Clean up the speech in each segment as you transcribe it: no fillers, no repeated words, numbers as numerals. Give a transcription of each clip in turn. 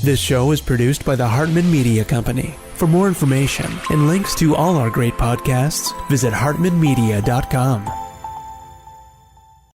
This show is produced by the Hartman Media Company. For more information and links to all our great podcasts, visit hartmanmedia.com.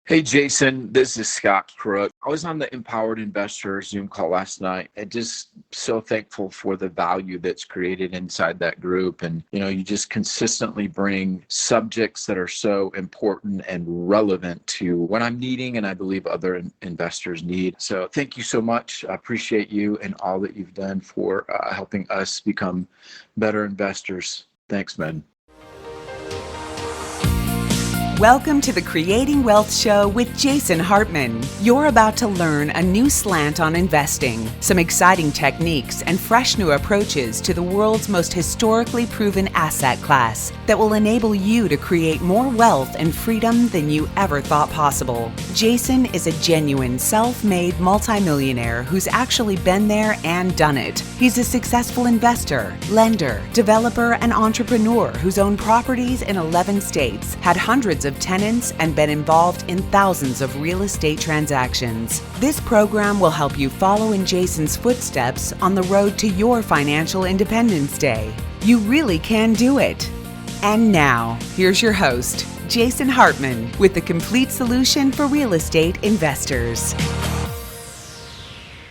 Hey, Jason, this is Scott Crook. I was on the Empowered Investor Zoom call last night and just so thankful for the value that's created inside that group. And, you just consistently bring subjects that are so important and relevant to what I'm needing and I believe other investors need. So thank you so much. I appreciate you and all that you've done for helping us become better investors. Thanks, man. Welcome to the Creating Wealth Show with Jason Hartman. You're about to learn a new slant on investing, some exciting techniques, and fresh new approaches to the world's most historically proven asset class that will enable you to create more wealth and freedom than you ever thought possible. Jason is a genuine self-made multimillionaire who's actually been there and done it. He's a successful investor, lender, developer, and entrepreneur who's owned properties in 11 states, had hundreds of tenants, and been involved in thousands of real estate transactions. This program will help you follow in Jason's footsteps on the road to your financial independence day. You really can do it. And now, here's your host, Jason Hartman, with the complete solution for real estate investors.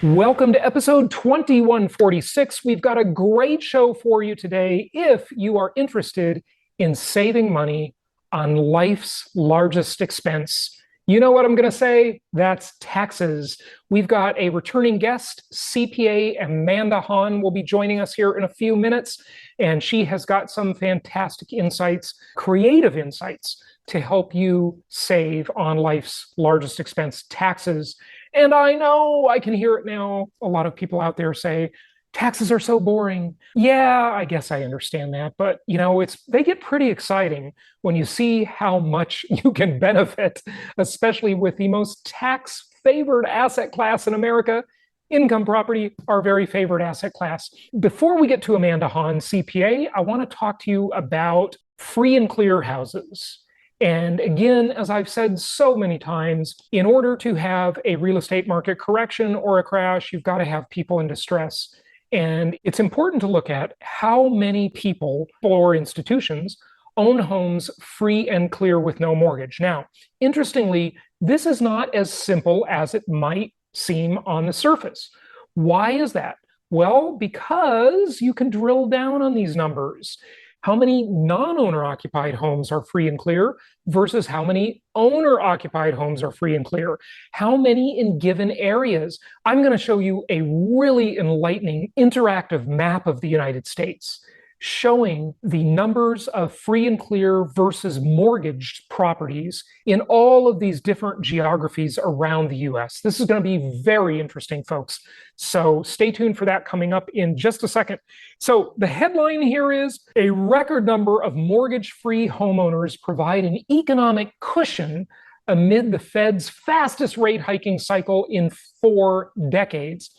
Welcome to episode 2146. We've got a great show for you today if you are interested in saving money on life's largest expense. You know what I'm going to say? That's taxes. We've got a returning guest, CPA Amanda Han, will be joining us here in a few minutes, and she has got some fantastic insights, creative insights, to help you save on life's largest expense, taxes. And I know I can hear it now. A lot of people out there say, taxes are so boring. Yeah, I guess I understand that. But, they get pretty exciting when you see how much you can benefit, especially with the most tax-favored asset class in America, income property, our very favorite asset class. Before we get to Amanda Han, CPA, I want to talk to you about free and clear houses. And again, as I've said so many times, in order to have a real estate market correction or a crash, you've got to have people in distress. And it's important to look at how many people or institutions own homes free and clear with no mortgage. Now, interestingly, this is not as simple as it might seem on the surface. Why is that? Well, because you can drill down on these numbers. How many non-owner occupied homes are free and clear versus how many owner occupied homes are free and clear? How many in given areas? I'm going to show you a really enlightening interactive map of the United States showing the numbers of free and clear versus mortgaged properties in all of these different geographies around the US. This is going to be very interesting, folks. So stay tuned for that coming up in just a second. So the headline here is a record number of mortgage-free homeowners provide an economic cushion amid the Fed's fastest rate hiking cycle in 4 decades.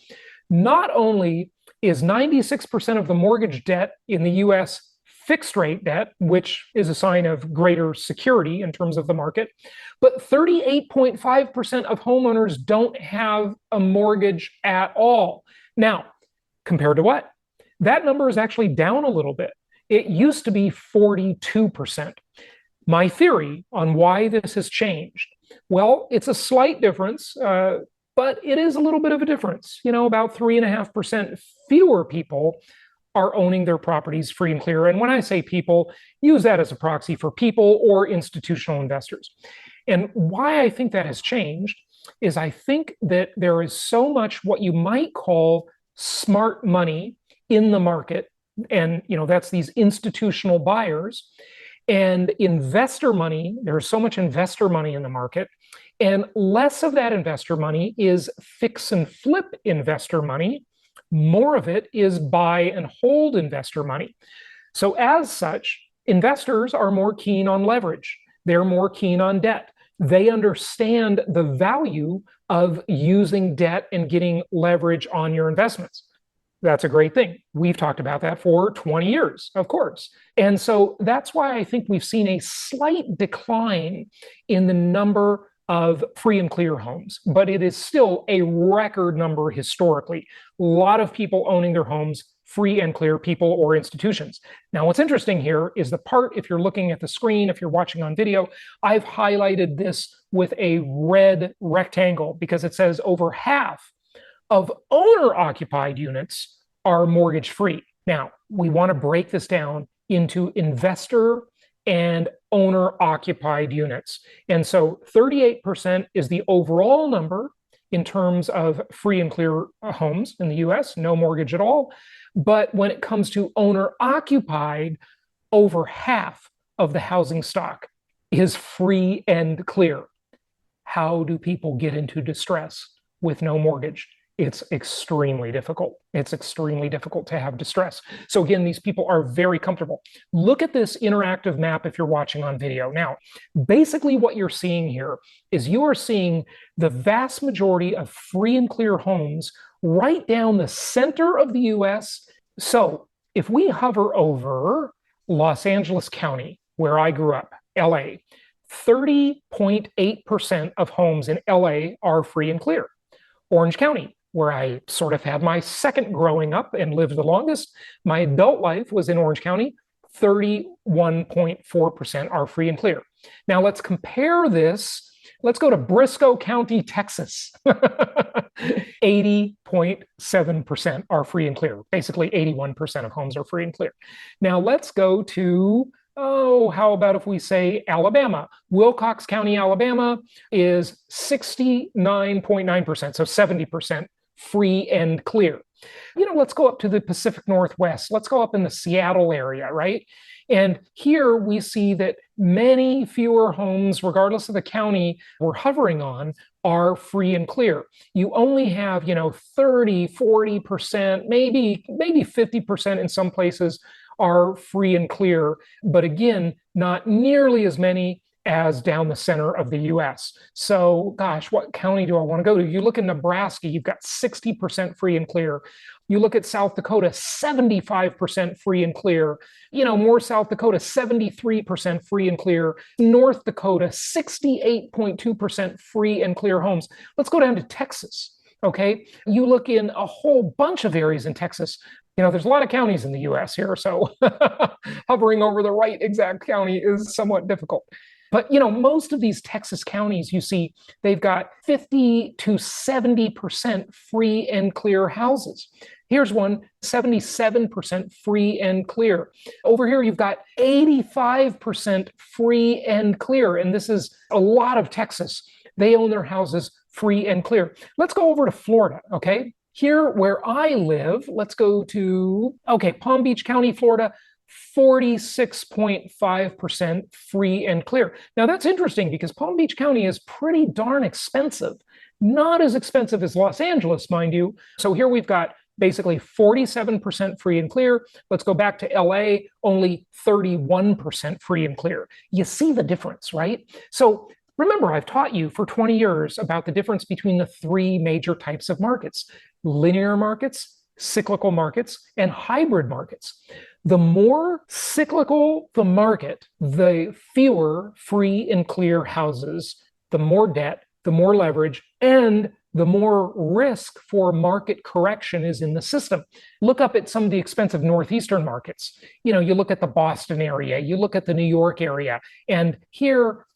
Not only is 96% of the mortgage debt in the US fixed rate debt, which is a sign of greater security in terms of the market, but 38.5% of homeowners don't have a mortgage at all. Now, compared to what? That number is actually down a little bit. It used to be 42%. My theory on why this has changed, well, it's a slight difference, but it is a little bit of a difference. About 3.5% fewer people are owning their properties free and clear. And when I say people, use that as a proxy for people or institutional investors. And why I think that has changed is I think that there is so much what you might call smart money in the market. And, that's these institutional buyers and investor money. There's so much investor money in the market. And less of that investor money is fix and flip investor money. More of it is buy and hold investor money. So as such, investors are more keen on leverage. They're more keen on debt. They understand the value of using debt and getting leverage on your investments. That's a great thing. We've talked about that for 20 years, of course. And so that's why I think we've seen a slight decline in the number of free and clear homes, but it is still a record number historically. A lot of people owning their homes free and clear, people or institutions. Now, what's interesting here is the part, if you're looking at the screen, if you're watching on video, I've highlighted this with a red rectangle because it says over half of owner-occupied units are mortgage-free. Now, we want to break this down into investor and owner-occupied units. And so 38% is the overall number in terms of free and clear homes in the US, no mortgage at all. But when it comes to owner-occupied, over half of the housing stock is free and clear. How do people get into distress with no mortgage? It's extremely difficult. It's extremely difficult to have distress. So again, these people are very comfortable. Look at this interactive map if you're watching on video. Now, basically what you're seeing here is you are seeing the vast majority of free and clear homes right down the center of the US. So if we hover over Los Angeles County, where I grew up, LA, 30.8% of homes in LA are free and clear. Orange County, where I sort of had my second growing up and lived the longest, my adult life was in Orange County, 31.4% are free and clear. Now let's compare this. Let's go to Briscoe County, Texas. 80.7% are free and clear. Basically, 81% of homes are free and clear. Now let's go to, how about if we say Alabama? Wilcox County, Alabama is 69.9%, so 70% free and clear. Let's go up to the Pacific Northwest. Let's go up in the Seattle area, right? And here we see that many fewer homes, regardless of the county we're hovering on, are free and clear. You only have, 30, 40%, maybe 50% in some places are free and clear. But again, not nearly as many as down the center of the US. So gosh, what county do I want to go to? You look at Nebraska, you've got 60% free and clear. You look at South Dakota, 75% free and clear. More South Dakota, 73% free and clear. North Dakota, 68.2% free and clear homes. Let's go down to Texas, okay? You look in a whole bunch of areas in Texas. There's a lot of counties in the US here, so hovering over the right exact county is somewhat difficult. But, most of these Texas counties, you see, they've got 50 to 70% free and clear houses. Here's one, 77% free and clear. Over here, you've got 85% free and clear. And this is a lot of Texas. They own their houses free and clear. Let's go over to Florida, okay? Here where I live, let's go to, Palm Beach County, Florida, 46.5% free and clear. Now that's interesting because Palm Beach County is pretty darn expensive. Not as expensive as Los Angeles, mind you. So here we've got basically 47% free and clear. Let's go back to LA, only 31% free and clear. You see the difference, right? So remember, I've taught you for 20 years about the difference between the three major types of markets: linear markets, cyclical markets, and hybrid markets. The more cyclical the market, the fewer free and clear houses, the more debt, the more leverage, and the more risk for market correction is in the system. Look up at some of the expensive northeastern markets. You look at the Boston area, you look at the New York area, and here,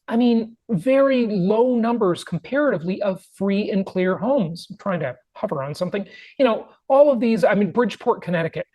very low numbers comparatively of free and clear homes. I'm trying to hover on something. All of these, Bridgeport, Connecticut,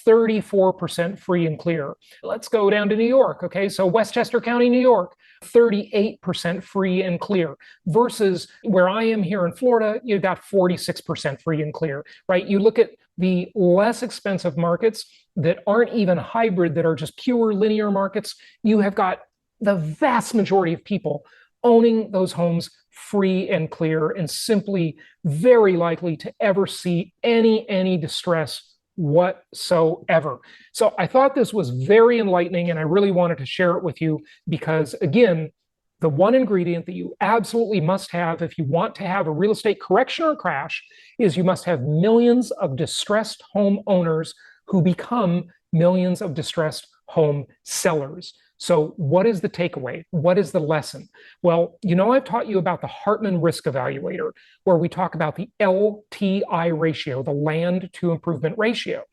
34% free and clear. Let's go down to New York, okay? So Westchester County, New York, 38% free and clear, versus where I am here in Florida, you've got 46% free and clear, right? You look at the less expensive markets that aren't even hybrid, that are just pure linear markets, you have got the vast majority of people owning those homes free and clear, and simply very likely to ever see any distress whatsoever. So I thought this was very enlightening, and I really wanted to share it with you because, again, the one ingredient that you absolutely must have if you want to have a real estate correction or crash is you must have millions of distressed homeowners who become millions of distressed home sellers. So what is the takeaway? What is the lesson? Well, I've taught you about the Hartman risk evaluator, where we talk about the LTI ratio, the land to improvement ratio,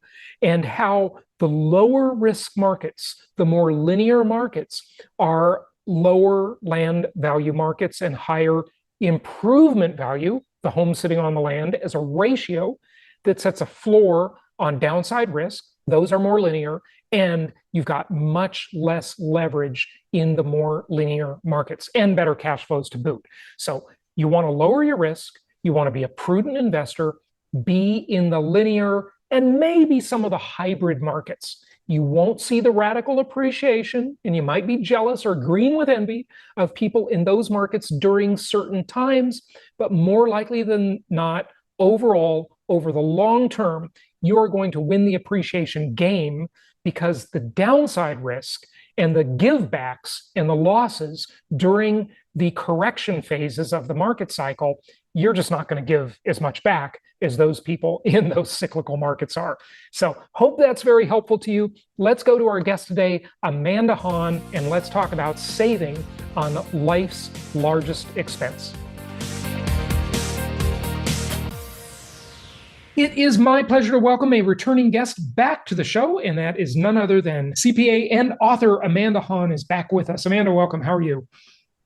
and how the lower risk markets, the more linear markets, are lower land value markets and higher improvement value, the home sitting on the land, as a ratio that sets a floor on downside risk. Those are more linear, and you've got much less leverage in the more linear markets and better cash flows to boot. So you want to lower your risk, you want to be a prudent investor, be in the linear and maybe some of the hybrid markets. You won't see the radical appreciation, and you might be jealous or green with envy of people in those markets during certain times, but more likely than not, overall, over the long term, you are going to win the appreciation game, because the downside risk and the givebacks and the losses during the correction phases of the market cycle, you're just not going to give as much back as those people in those cyclical markets are. So hope that's very helpful to you. Let's go to our guest today, Amanda Han, and let's talk about saving on life's largest expense. It is my pleasure to welcome a returning guest back to the show, and that is none other than CPA and author Amanda Han is back with us. Amanda, welcome. How are you?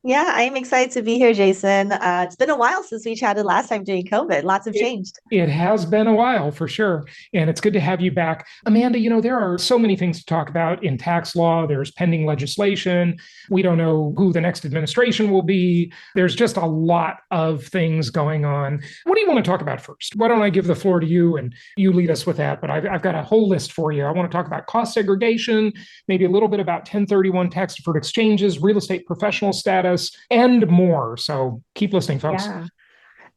Yeah, I'm excited to be here, Jason. It's been a while since we chatted last time during COVID. Lots have changed. It has been a while for sure. And it's good to have you back. Amanda, there are so many things to talk about in tax law. There's pending legislation. We don't know who the next administration will be. There's just a lot of things going on. What do you want to talk about first? Why don't I give the floor to you and you lead us with that? But I've got a whole list for you. I want to talk about cost segregation, maybe a little bit about 1031 tax deferred exchanges, real estate professional status, and more. So keep listening, folks. Yeah.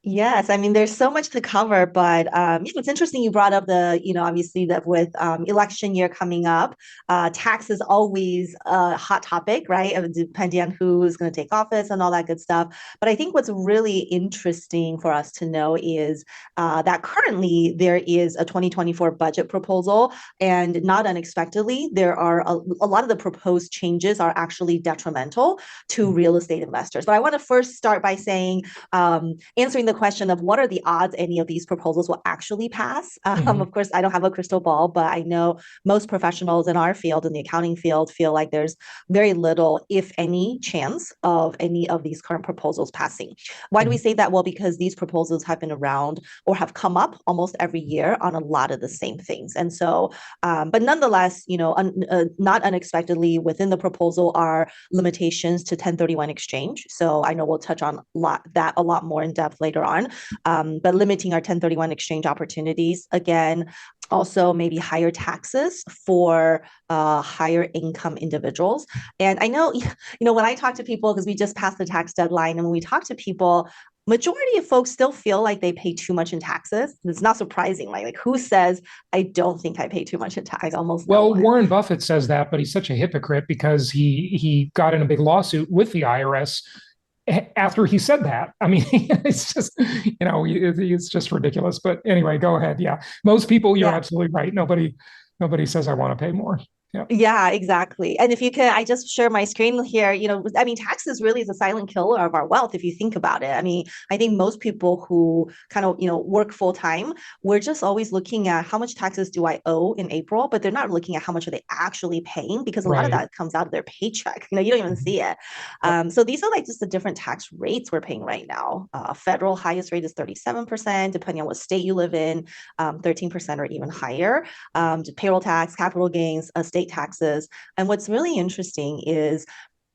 Yes, I mean, there's so much to cover, but it's interesting you brought up obviously that with election year coming up, tax is always a hot topic, right? Depending on who's going to take office and all that good stuff. But I think what's really interesting for us to know is that currently there is a 2024 budget proposal, and not unexpectedly, there are a lot of the proposed changes are actually detrimental to real estate investors. But I want to first start by saying, answering the question of what are the odds any of these proposals will actually pass. Of course, I don't have a crystal ball, but I know most professionals in our field, in the accounting field, feel like there's very little, if any, chance of any of these current proposals passing. Why do we say that? Well, because these proposals have been around or have come up almost every year on a lot of the same things. And so, but nonetheless, not unexpectedly within the proposal are limitations to 1031 exchange. So I know we'll touch on that a lot more in depth later on, but limiting our 1031 exchange opportunities. Again, also maybe higher taxes for higher income individuals. And I know, when I talk to people, because we just passed the tax deadline, and when we talk to people, majority of folks still feel like they pay too much in taxes. It's not surprising. Like who says, I don't think I pay too much in tax? Almost no one. Warren Buffett says that, but he's such a hypocrite because he got in a big lawsuit with the IRS after he said that. I mean, it's just, it's just ridiculous. But anyway, go ahead. Yeah. Most people, you're absolutely right. Nobody says I want to pay more. Yeah, exactly. And if you could, I just share my screen here. Taxes really is a silent killer of our wealth, if you think about it. I mean, I think most people who kind of, work full time, we're just always looking at how much taxes do I owe in April, but they're not looking at how much are they actually paying, because a lot of that comes out of their paycheck. You don't even see it. So these are like just the different tax rates we're paying right now. Federal highest rate is 37%, depending on what state you live in, 13% or even higher. Payroll tax, capital gains, state taxes. And what's really interesting is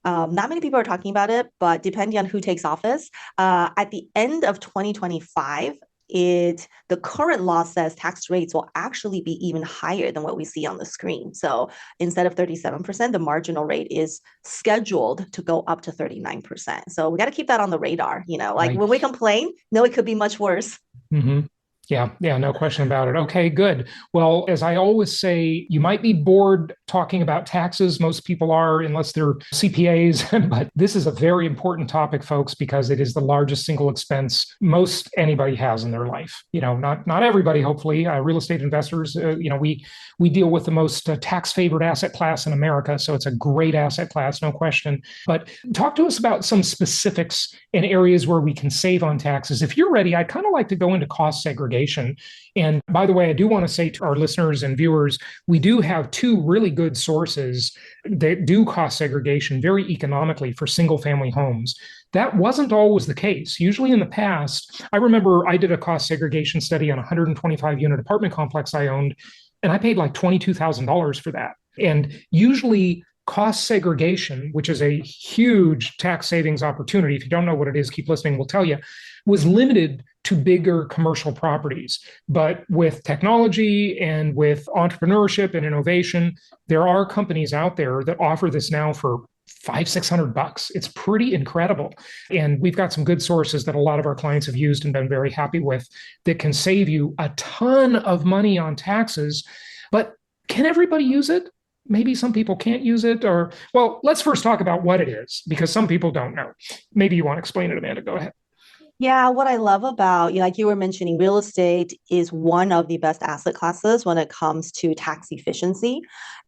not many people are talking about it, but depending on who takes office, at the end of 2025, the current law says tax rates will actually be even higher than what we see on the screen. So instead of 37%, the marginal rate is scheduled to go up to 39%. So we got to keep that on the radar. When we complain, no, it could be much worse. Mm-hmm. Yeah, no question about it. Okay, good. Well, as I always say, you might be bored talking about taxes. Most people are, unless they're CPAs. But this is a very important topic, folks, because it is the largest single expense most anybody has in their life. Not everybody, hopefully. Real estate investors, we deal with the most tax favored asset class in America. So it's a great asset class, no question. But talk to us about some specifics in areas where we can save on taxes. If you're ready, I'd kind of like to go into cost segregation. And by the way, I do want to say to our listeners and viewers, we do have two really good sources that do cost segregation very economically for single family homes. That wasn't always the case. Usually in the past, I remember I did a cost segregation study on a 125 unit apartment complex I owned, and I paid like $22,000 for that. And usually cost segregation, which is a huge tax savings opportunity, if you don't know what it is, keep listening, we'll tell you, was limited to bigger commercial properties. But with technology and with entrepreneurship and innovation, there are companies out there that offer this now for $500-600. It's pretty incredible. And we've got some good sources that a lot of our clients have used and been very happy with that can save you a ton of money on taxes. But can everybody use it? Maybe some people can't use it, well, let's first talk about what it is, because some people don't know. Maybe you want to explain it, Amanda. Go ahead. Yeah, what I love about, like you were mentioning, real estate is one of the best asset classes when it comes to tax efficiency.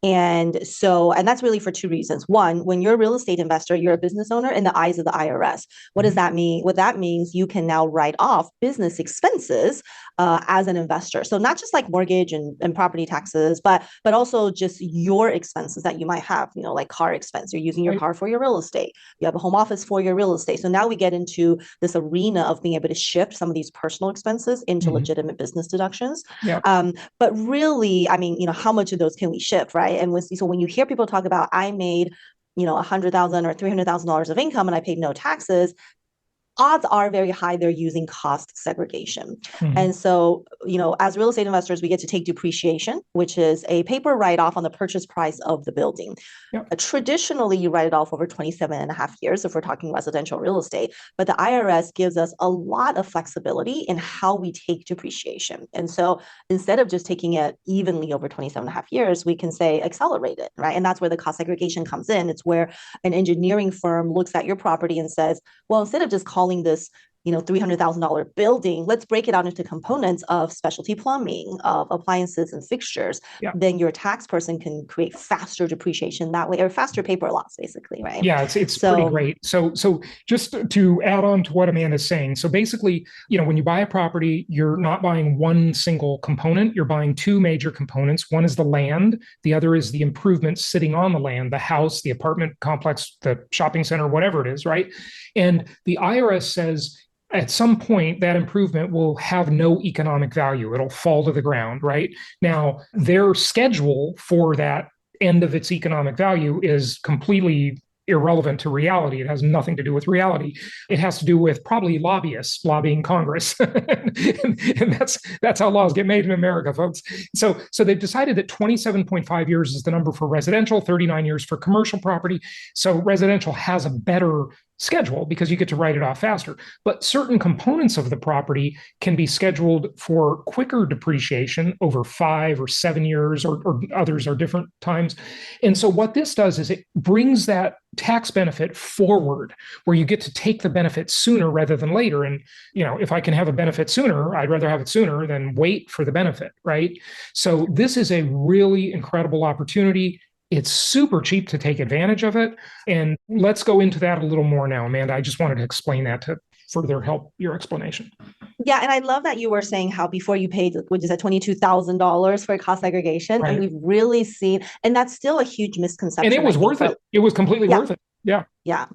And that's really for two reasons. One, when you're a real estate investor, you're a business owner in the eyes of the IRS. What does that mean? What that means, you can now write off business expenses as an investor. So not just like mortgage and property taxes, but also just your expenses that you might have, like car expense. You're using your car for your real estate. You have a home office for your real estate. So now we get into this arena of being able to shift some of these personal expenses into legitimate business deductions. Yep. But really, I mean, how much of those can we shift, right? And so when you hear people talk about, I made, $100,000 or $300,000 of income and I paid no taxes, odds are very high they're using cost segregation. And so, as real estate investors, we get to take depreciation, which is a paper write-off on the purchase price of the building. Yep. Traditionally, you write it off over 27 and a half years if we're talking residential real estate. But the IRS gives us a lot of flexibility in how we take depreciation. And so instead of just taking it evenly over 27 and a half years, we can say accelerate it, right? And that's where the cost segregation comes in. It's where an engineering firm looks at your property and says, well, instead of just calling this $300,000 building, let's break it out into components of specialty plumbing, of appliances and fixtures. Yeah. Then your tax person can create faster depreciation that way, or faster paper loss, basically, right? Yeah, it's pretty great. So just to add on to what Amanda's saying, so basically, when you buy a property, you're not buying one single component, you're buying two major components. One is the land, the other is the improvements sitting on the land, the house, the apartment complex, the shopping center, whatever it is, right? And the IRS says, at some point, that improvement will have no economic value. It'll fall to the ground, right? Now, their schedule for that end of its economic value is completely irrelevant to reality. It has nothing to do with reality. It has to do with probably lobbyists lobbying Congress. and that's how laws get made in America, folks. So they've decided that 27.5 years is the number for residential, 39 years for commercial property. So residential has a better schedule because you get to write it off faster. But certain components of the property can be scheduled for quicker depreciation over 5 or 7 years, or others are different times. And so what this does is it brings that tax benefit forward, where you get to take the benefit sooner rather than later. And, if I can have a benefit sooner, I'd rather have it sooner than wait for the benefit, right? So this is a really incredible opportunity. It's super cheap to take advantage of it. And let's go into that a little more now, Amanda. I just wanted to explain that to further help your explanation. Yeah, and I love that you were saying how before you paid, what you said, $22,000 for cost segregation. Right. And we've really seen, and that's still a huge misconception. And it was worth it. It was completely worth it. Yeah. Yeah.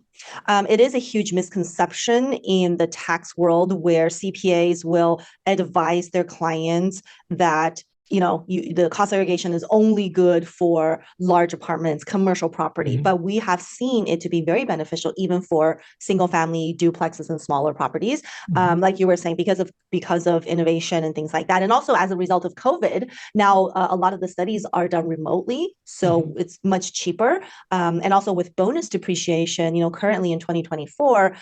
It is a huge misconception in the tax world where CPAs will advise their clients that the cost segregation is only good for large apartments, commercial property, but we have seen it to be very beneficial even for single family duplexes and smaller properties. Like you were saying, because of innovation and things like that. And also as a result of COVID, now a lot of the studies are done remotely, so it's much cheaper. And also with bonus depreciation, currently in 2024,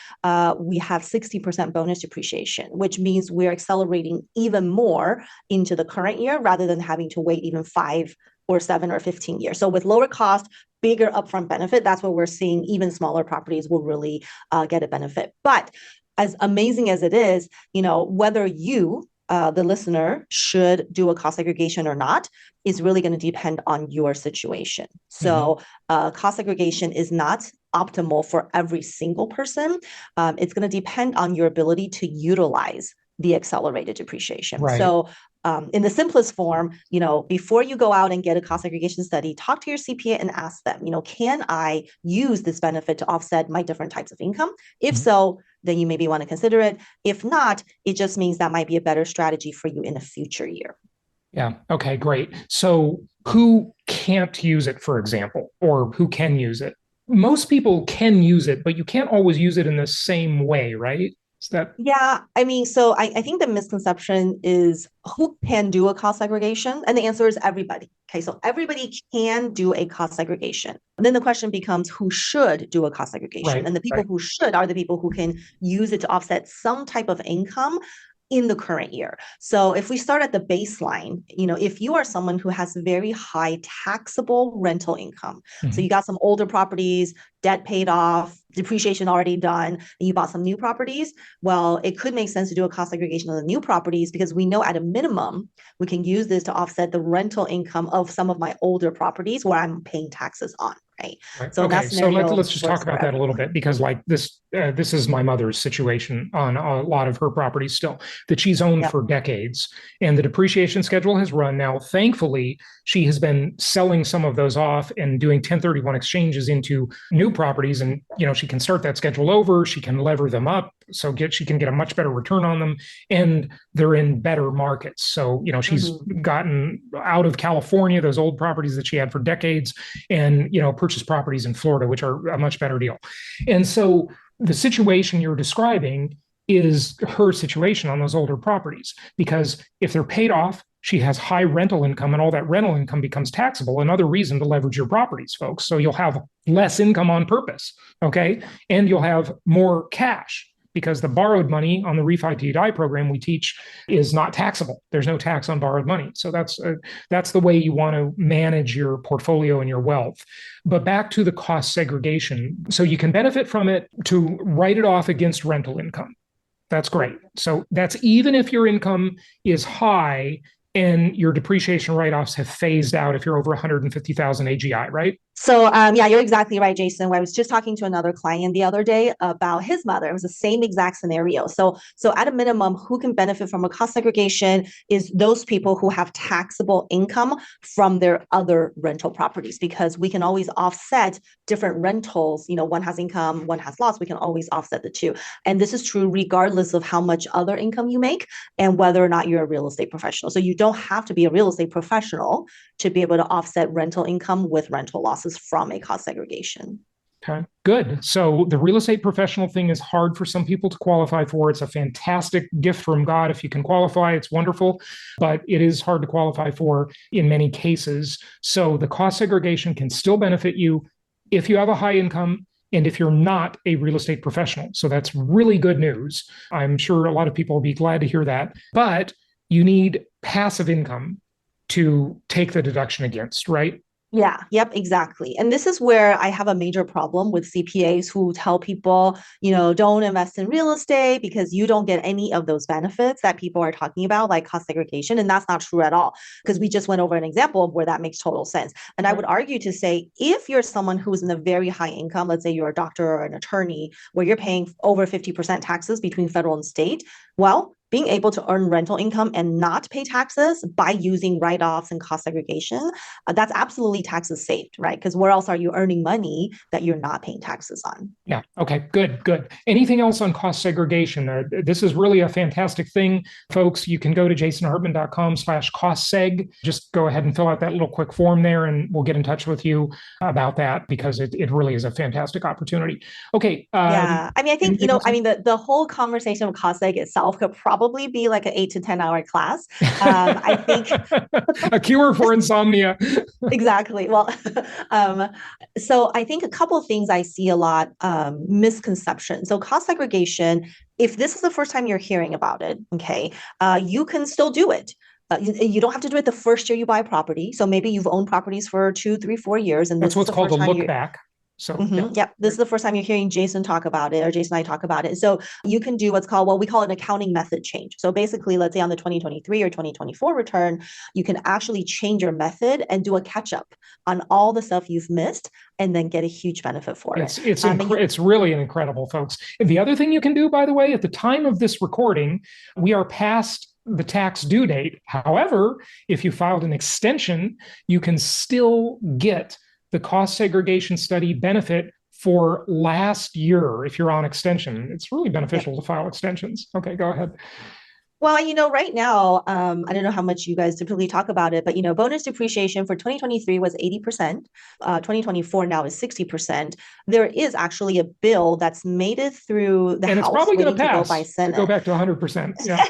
we have 60% bonus depreciation, which means we're accelerating even more into the current year rather than having to wait even 5 or 7 or 15 years. So with lower cost, bigger upfront benefit, that's what we're seeing. Even smaller properties will really get a benefit. But as amazing as it is, whether you, the listener, should do a cost segregation or not is really going to depend on your situation. So cost segregation is not optimal for every single person. It's going to depend on your ability to utilize the accelerated depreciation. Right. So in the simplest form, before you go out and get a cost segregation study, talk to your CPA and ask them, can I use this benefit to offset my different types of income? If so, then you maybe want to consider it. If not, it just means that might be a better strategy for you in a future year. Yeah. Okay, great. So who can't use it, for example, or who can use it? Most people can use it, but you can't always use it in the same way, right? Yeah, so I think the misconception is who can do a cost segregation? And the answer is everybody. Okay, so everybody can do a cost segregation. And then the question becomes who should do a cost segregation? Right, and the people who should are the people who can use it to offset some type of income in the current year. So if we start at the baseline, if you are someone who has very high taxable rental income, so you got some older properties, debt paid off, depreciation already done, and you bought some new properties, well, it could make sense to do a cost segregation on the new properties because we know at a minimum, we can use this to offset the rental income of some of my older properties where I'm paying taxes on. Right. So okay. So let's just talk about that a little bit because like this is my mother's situation on a lot of her properties still that she's owned for decades, and the depreciation schedule has run. Now, thankfully, she has been selling some of those off and doing 1031 exchanges into new properties, and she can start that schedule over. She can lever them up, so she can get a much better return on them, and they're in better markets. So she's gotten out of California, those old properties that she had for decades, and purchase properties in Florida, which are a much better deal. And so the situation you're describing is her situation on those older properties, because if they're paid off, she has high rental income and all that rental income becomes taxable. Another reason to leverage your properties, folks. So you'll have less income on purpose, okay? And you'll have more cash, because the borrowed money on the Refi to Die program we teach is not taxable. There's no tax on borrowed money. So that's the way you want to manage your portfolio and your wealth. But back to the cost segregation. So you can benefit from it to write it off against rental income. That's great. So that's even if your income is high and your depreciation write-offs have phased out if you're over 150,000 AGI, right? So yeah, you're exactly right, Jason. I was just talking to another client the other day about his mother. It was the same exact scenario. So at a minimum, who can benefit from a cost segregation is those people who have taxable income from their other rental properties, because we can always offset different rentals. One has income, one has loss. We can always offset the two. And this is true regardless of how much other income you make and whether or not you're a real estate professional. So you don't have to be a real estate professional to be able to offset rental income with rental losses from a cost segregation. Okay, good. So the real estate professional thing is hard for some people to qualify for. It's a fantastic gift from God. If you can qualify, it's wonderful, but it is hard to qualify for in many cases. So the cost segregation can still benefit you if you have a high income and if you're not a real estate professional. So that's really good news. I'm sure a lot of people will be glad to hear that, but you need passive income to take the deduction against, right? Yeah, yep, exactly. And this is where I have a major problem with CPAs who tell people, don't invest in real estate because you don't get any of those benefits that people are talking about, like cost segregation. And that's not true at all, because we just went over an example of where that makes total sense. And I would argue to say, if you're someone who is in a very high income, let's say you're a doctor or an attorney, where you're paying over 50% taxes between federal and state, well, being able to earn rental income and not pay taxes by using write-offs and cost segregation, that's absolutely taxes saved, right? Because where else are you earning money that you're not paying taxes on? Yeah. Okay. Good. Good. Anything else on cost segregation? This is really a fantastic thing, folks. You can go to jasonhartman.com/cost-seg. Just go ahead and fill out that little quick form there, and we'll get in touch with you about that because it really is a fantastic opportunity. Okay. Yeah. I mean, I think, anything else? the whole conversation of cost seg itself could probably be like an 8 to 10 hour class. I think A cure for insomnia. exactly. Well, so I think a couple of things I see a lot, misconceptions. So cost segregation, if this is the first time you're hearing about it, okay, you can still do it. You don't have to do it the first year you buy property. So maybe you've owned properties for 2, 3, 4 years, and That's this is what's the called a first time look you're back. So, Yep. This is the first time you're hearing Jason talk about it, or Jason and I talk about it. So you can do what's called, well, we call it an accounting method change. So basically, let's say on the 2023 or 2024 return, you can actually change your method and do a catch up on all the stuff you've missed and then get a huge benefit for it. It's really incredible, folks. And the other thing you can do, by the way, at the time of this recording, we are past the tax due date. However, if you filed an extension, you can still get the cost segregation study benefit for last year if you're on extension. It's really beneficial to file extensions. Okay, go ahead. Well, right now, I don't know how much you guys typically talk about it, but bonus depreciation for 2023 was 80%. 2024 now is 60%. There is actually a bill that's made it through the and House, it's probably going to pass by Senate. To go back to 100%. Yeah.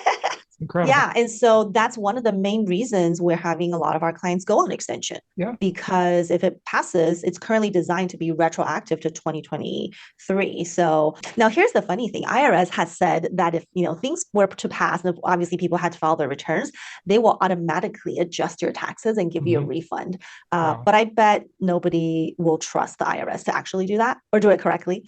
Incredible. Yeah. And so that's one of the main reasons we're having a lot of our clients go on extension. Yeah. Because if it passes, it's currently designed to be retroactive to 2023. So now here's the funny thing. IRS has said that if, things were to pass, and if obviously people had to file their returns, they will automatically adjust your taxes and give you a refund. Wow. But I bet nobody will trust the IRS to actually do that or do it correctly.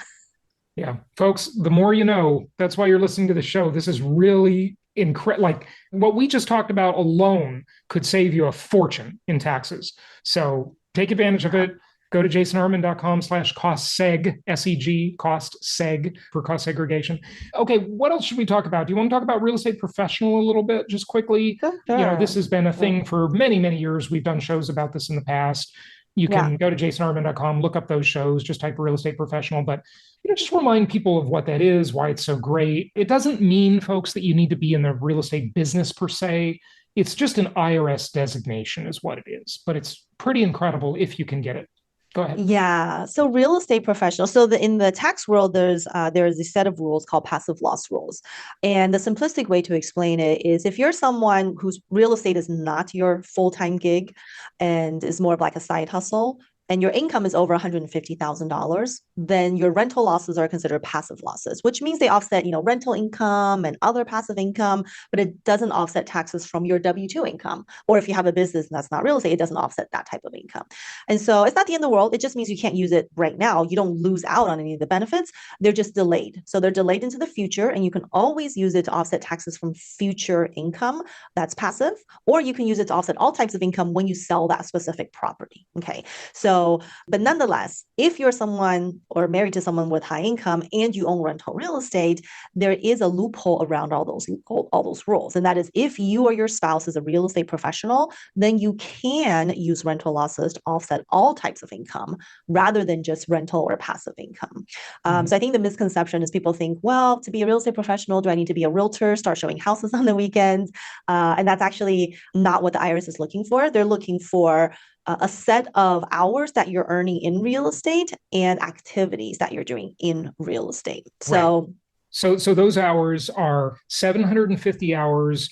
Yeah. Folks, the more you know, that's why you're listening to the show. This is really incredible. Like what we just talked about alone could save you a fortune in taxes. So take advantage of it. Go to jasonhartman.com/cost-seg, S-E-G, cost-seg for cost segregation. Okay, what else should we talk about? Do you want to talk about real estate professional a little bit, just quickly? Sure. This has been a thing for many, many years. We've done shows about this in the past. You can go to jasonhartman.com, look up those shows, just type real estate professional. But just remind people of what that is, why it's so great. It doesn't mean, folks, that you need to be in the real estate business per se. It's just an IRS designation is what it is. But it's pretty incredible if you can get it. Go ahead. Yeah. So real estate professional. So in the tax world, there's a set of rules called passive loss rules. And the simplistic way to explain it is if you're someone whose real estate is not your full-time gig and is more of like a side hustle, and your income is over $150,000, then your rental losses are considered passive losses, which means they offset, rental income and other passive income, but it doesn't offset taxes from your W-2 income. Or if you have a business and that's not real estate, it doesn't offset that type of income. And so it's not the end of the world. It just means you can't use it right now. You don't lose out on any of the benefits. They're just delayed. So they're delayed into the future, and you can always use it to offset taxes from future income. That's passive. Or you can use it to offset all types of income when you sell that specific property. Okay. So, but nonetheless, if you're someone or married to someone with high income and you own rental real estate, there is a loophole around all those rules. And that is if you or your spouse is a real estate professional, then you can use rental losses to offset all types of income rather than just rental or passive income. So I think the misconception is people think, well, to be a real estate professional, do I need to be a realtor, start showing houses on the weekends? And that's actually not what the IRS is looking for. They're looking for a set of hours that you're earning in real estate and activities that you're doing in real estate. So, right. So those hours are 750 hours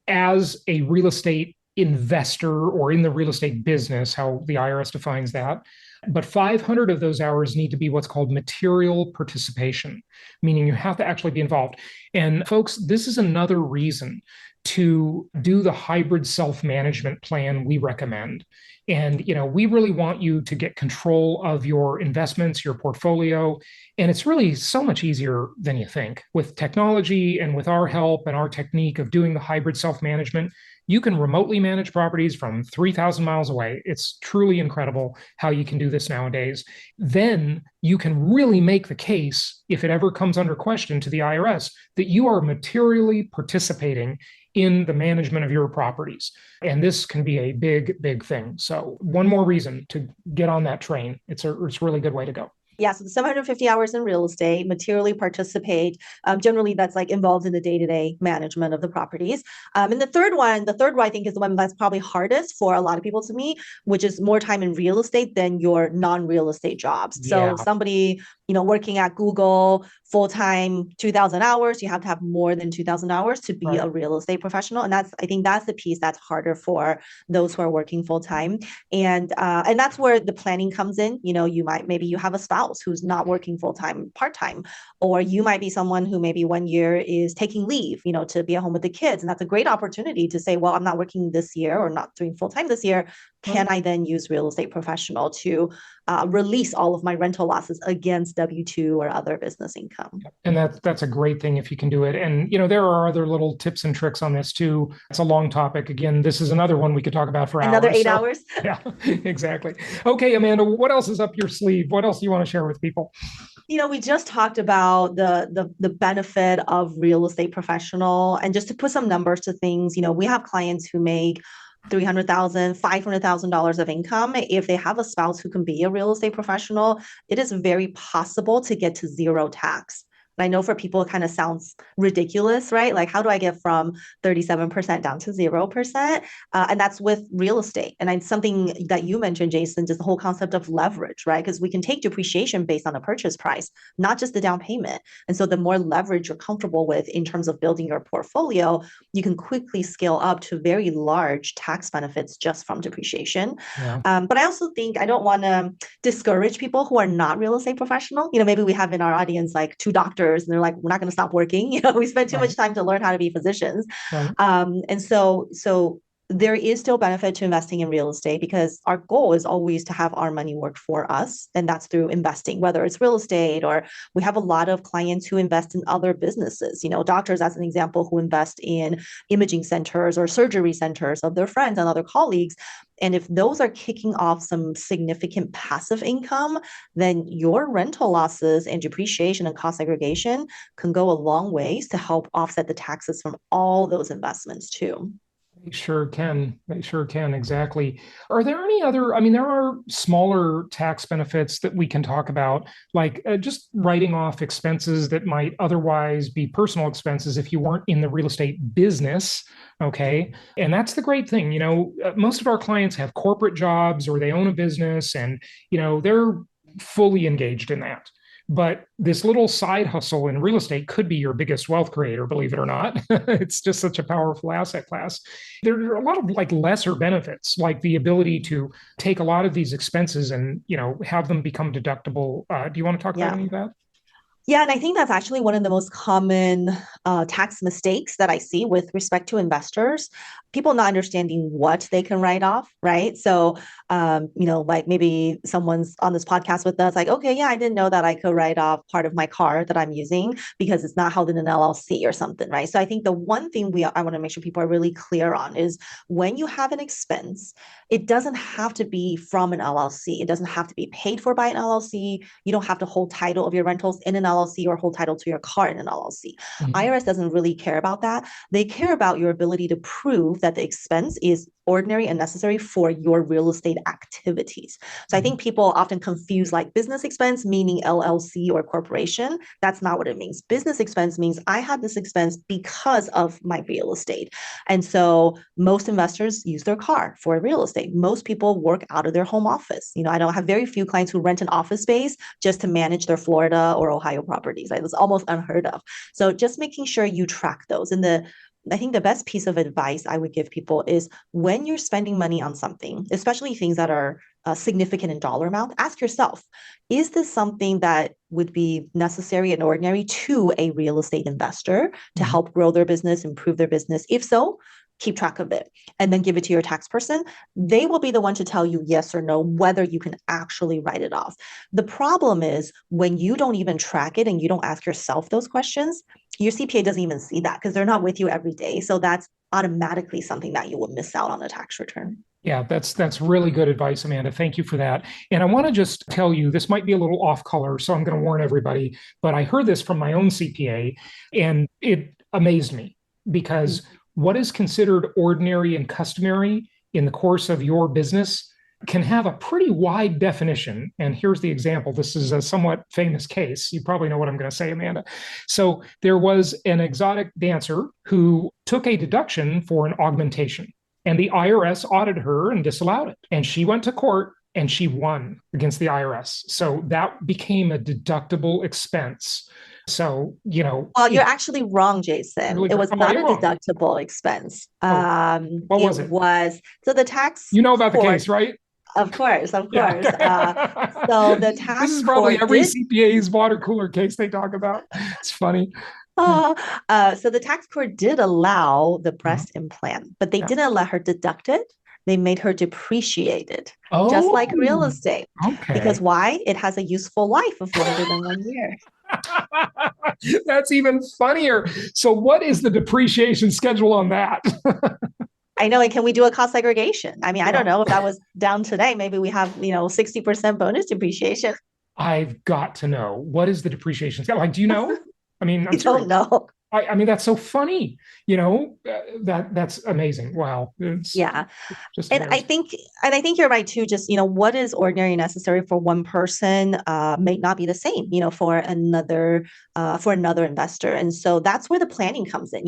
as a real estate investor or in the real estate business, how the IRS defines that. But 500 of those hours need to be what's called material participation, meaning you have to actually be involved. And folks, this is another reason to do the hybrid self-management plan we recommend. And, we really want you to get control of your investments, your portfolio. And it's really so much easier than you think. With technology and with our help and our technique of doing the hybrid self-management, You can remotely manage properties from 3,000 miles away. It's truly incredible how you can do this nowadays. Then you can really make the case, if it ever comes under question to the IRS, that you are materially participating in the management of your properties. And this can be a big, big thing. So one more reason to get on that train. It's a really good way to go. Yeah, so the 750 hours in real estate, materially participate. Generally, that's like involved in the day-to-day management of the properties. And the third one I think is the one that's probably hardest for a lot of people to meet, which is more time in real estate than your non-real estate jobs. So somebody, working at Google full-time 2,000 hours, you have to have more than 2,000 hours to be a real estate professional. And I think that's the piece that's harder for those who are working full-time. And that's where the planning comes in. Maybe you have a spouse who's not working full-time, part-time, or you might be someone who maybe 1 year is taking leave, to be at home with the kids. And that's a great opportunity to say, well, I'm not working this year or not doing full-time this year. Can I then use real estate professional to release all of my rental losses against W-2 or other business income? And that's a great thing if you can do it. And, there are other little tips and tricks on this too. It's a long topic. Again, this is another one we could talk about for another hours. 8 hours. Yeah, exactly. Okay, Amanda, what else is up your sleeve? What else do you want to share with people? We just talked about the benefit of real estate professional, and just to put some numbers to things, we have clients who make $300,000, $500,000 of income. If they have a spouse who can be a real estate professional, it is very possible to get to zero tax. And I know for people, it kind of sounds ridiculous, right? Like, how do I get from 37% down to 0%? And that's with real estate. And it's something that you mentioned, Jason, just the whole concept of leverage, right? Because we can take depreciation based on a purchase price, not just the down payment. And so the more leverage you're comfortable with in terms of building your portfolio, you can quickly scale up to very large tax benefits just from depreciation. Yeah. But I also think I don't want to discourage people who are not real estate professional. Maybe we have in our audience like 2 doctors, and they're like, we're not going to stop working. We spend too much time to learn how to be physicians. Right. And so there is still benefit to investing in real estate, because our goal is always to have our money work for us. And that's through investing, whether it's real estate, or we have a lot of clients who invest in other businesses, doctors, as an example, who invest in imaging centers or surgery centers of their friends and other colleagues. And if those are kicking off some significant passive income, then your rental losses and depreciation and cost segregation can go a long ways to help offset the taxes from all those investments too. They sure can. They sure can. Exactly. Are there any other, there are smaller tax benefits that we can talk about, like just writing off expenses that might otherwise be personal expenses if you weren't in the real estate business. Okay. And that's the great thing. Most of our clients have corporate jobs or they own a business, and, they're fully engaged in that. But this little side hustle in real estate could be your biggest wealth creator, believe it or not. It's just such a powerful asset class. There are a lot of lesser benefits, like the ability to take a lot of these expenses and, have them become deductible. Do you want to talk about any of that? Yeah, and I think that's actually one of the most common tax mistakes that I see with respect to investors. People not understanding what they can write off, right? So, like maybe someone's on this podcast with us, like, okay, yeah, I didn't know that I could write off part of my car that I'm using because it's not held in an LLC or something, right? So I think the one thing I want to make sure people are really clear on is when you have an expense, it doesn't have to be from an LLC. It doesn't have to be paid for by an LLC. You don't have to hold title of your rentals in an LLC or hold title to your car in an LLC. Mm-hmm. IRS doesn't really care about that. They care about your ability to prove that the expense is ordinary and necessary for your real estate activities. So I think people often confuse like business expense meaning LLC or corporation. That's not what it means. Business expense means I had this expense because of my real estate. And so most investors use their car for real estate. Most people work out of their home office. I don't have very few clients who rent an office space just to manage their Florida or Ohio properties. Right? That's almost unheard of. So just making sure you track those. And I think the best piece of advice I would give people is when you're spending money on something, especially things that are significant in dollar amount, ask yourself, is this something that would be necessary and ordinary to a real estate investor to help grow their business, improve their business? If so, keep track of it, and then give it to your tax person. They will be the one to tell you yes or no, whether you can actually write it off. The problem is when you don't even track it and you don't ask yourself those questions, your CPA doesn't even see that because they're not with you every day. So that's automatically something that you will miss out on a tax return. Yeah, that's really good advice, Amanda. Thank you for that. And I want to just tell you, this might be a little off color, so I'm going to warn everybody, but I heard this from my own CPA, and it amazed me because what is considered ordinary and customary in the course of your business can have a pretty wide definition. And here's the example. This is a somewhat famous case. You probably know what I'm going to say, Amanda. So there was an exotic dancer who took a deduction for an augmentation. And the IRS audited her and disallowed it. And she went to court and she won against the IRS. So that became a deductible expense. So, Well, you're actually wrong, Jason. Really, it was not a deductible expense. What was it? So the tax. You know about the case, right? Of course. Yeah. So the tax. This is probably every CPA's water cooler case they talk about. It's funny. So the tax court did allow the breast implant, but they didn't let her deduct it. They made her depreciate it, just like real estate. Okay. Because why? It has a useful life of longer than 1 year. That's even funnier. So what is the depreciation schedule on that? I know. And can we do a cost segregation? I mean, I don't know if that was down today. Maybe we have, 60% bonus depreciation. I've got to know. What is the depreciation schedule? Like, do you know? I mean, I don't know. I mean, that's so funny. That's amazing. Wow. Yeah. And I think you're right too. Just, what is ordinary and necessary for one person may not be the same, for another investor. And so that's where the planning comes in.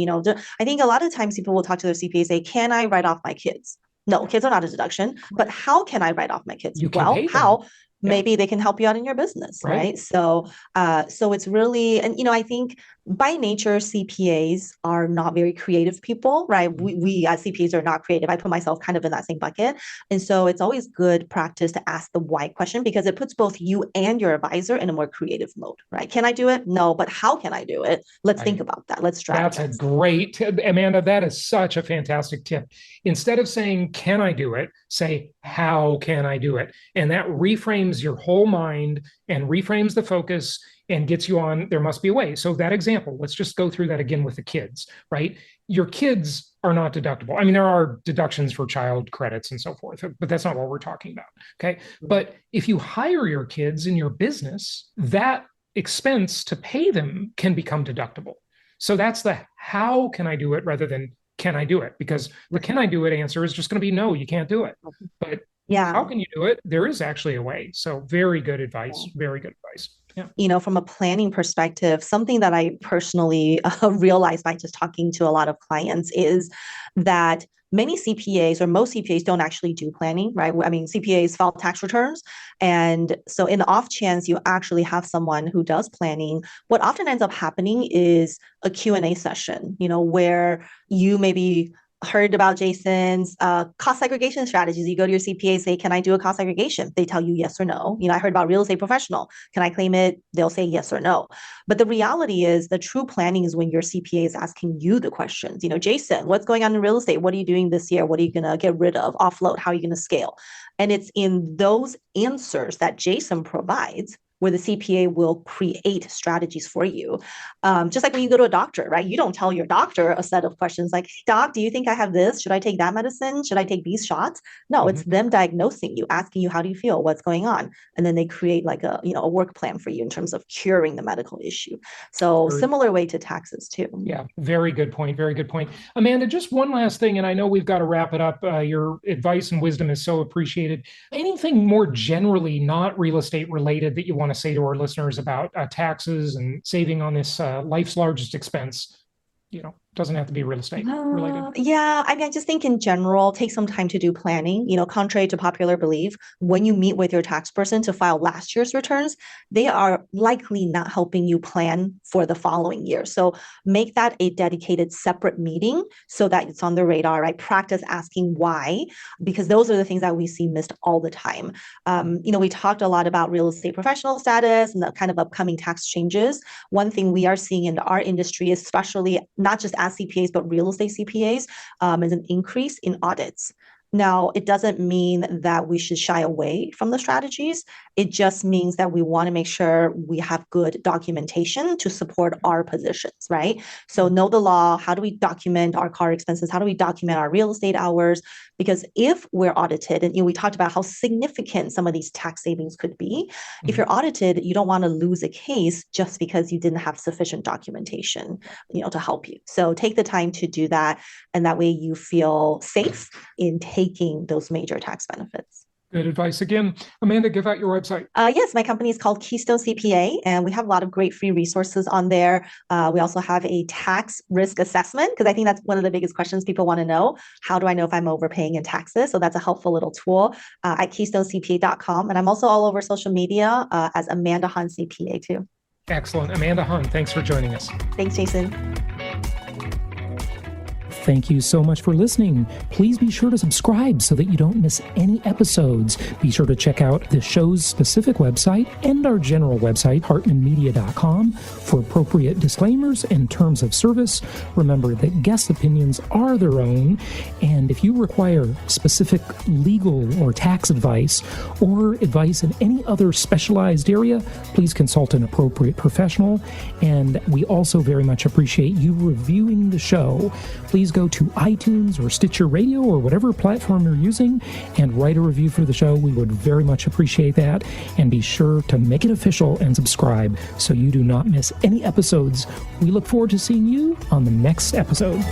I think a lot of times people will talk to their CPA, say, can I write off my kids? No, kids are not a deduction, but how can I write off my kids? Well, how? Maybe they can help you out in your business, right? So it's really, and I think by nature CPAs are not very creative people, right? We as CPAs are not creative. I put myself kind of in that same bucket, and so it's always good practice to ask the why question because it puts both you and your advisor in a more creative mode, right? Can I do it? No, but how can I do it? Let's think about that. Let's strategize. That's a great tip, Amanda. That is such a fantastic tip. Instead of saying, can I do it? Say, how can I do it? And that reframes your whole mind and reframes the focus and gets you on, there must be a way. So that example, let's just go through that again with the kids, right? Your kids are not deductible. I mean, there are deductions for child credits and so forth, but that's not what we're talking about, okay? But if you hire your kids in your business, that expense to pay them can become deductible. So that's the how can I do it rather than can I do it? Because the can I do it answer is just going to be no, you can't do it. But how can you do it? There is actually a way. So very good advice. Very good advice. Yeah. From a planning perspective, something that I personally realized by just talking to a lot of clients is that many CPAs or most CPAs don't actually do planning, right? I mean, CPAs file tax returns. And so in the off chance you actually have someone who does planning, what often ends up happening is a Q&A session, where you maybe heard about Jason's cost segregation strategies. You go to your CPA, say, can I do a cost segregation? They tell you yes or no. I heard about real estate professional. Can I claim it? They'll say yes or no. But the reality is the true planning is when your CPA is asking you the questions. Jason, what's going on in real estate? What are you doing this year? What are you going to get rid of, offload? How are you going to scale? And it's in those answers that Jason provides where the CPA will create strategies for you. Just like when you go to a doctor, right? You don't tell your doctor a set of questions like, hey, doc, do you think I have this? Should I take that medicine? Should I take these shots? No, it's them diagnosing you, asking you, how do you feel? What's going on? And then they create like a work plan for you in terms of curing the medical issue. So similar way to taxes too. Yeah, very good point. Very good point. Amanda, just one last thing, and I know we've got to wrap it up. Your advice and wisdom is so appreciated. Anything more generally not real estate related that you want to say to our listeners about taxes and saving on this life's largest expense? Doesn't have to be real estate related. Yeah, I mean, I just think in general, take some time to do planning. Contrary to popular belief, when you meet with your tax person to file last year's returns, they are likely not helping you plan for the following year. So make that a dedicated separate meeting so that it's on the radar, right? Practice asking why, because those are the things that we see missed all the time. We talked a lot about real estate professional status and the kind of upcoming tax changes. One thing we are seeing in our industry, especially not just as CPAs, but real estate CPAs, is an increase in audits. Now, it doesn't mean that we should shy away from the strategies. It just means that we want to make sure we have good documentation to support our positions, right? So know the law. How do we document our car expenses? How do we document our real estate hours? Because if we're audited, and we talked about how significant some of these tax savings could be, if you're audited, you don't want to lose a case just because you didn't have sufficient documentation, to help you. So take the time to do that, and that way you feel safe in taking those major tax benefits. Good advice again. Amanda, give out your website. Yes, my company is called Keystone CPA, and we have a lot of great free resources on there. We also have a tax risk assessment, because I think that's one of the biggest questions people want to know. How do I know if I'm overpaying in taxes? So that's a helpful little tool at KeystoneCPA.com. And I'm also all over social media as Amanda Han CPA too. Excellent. Amanda Han, thanks for joining us. Thanks, Jason. Thank you so much for listening. Please be sure to subscribe so that you don't miss any episodes. Be sure to check out the show's specific website and our general website, hartmanmedia.com, for appropriate disclaimers and terms of service. Remember that guest opinions are their own, and if you require specific legal or tax advice or advice in any other specialized area, please consult an appropriate professional. And we also very much appreciate you reviewing the show. Please go to iTunes or Stitcher Radio or whatever platform you're using and write a review for the show. We would very much appreciate that. And be sure to make it official and subscribe so you do not miss any episodes. We look forward to seeing you on the next episode.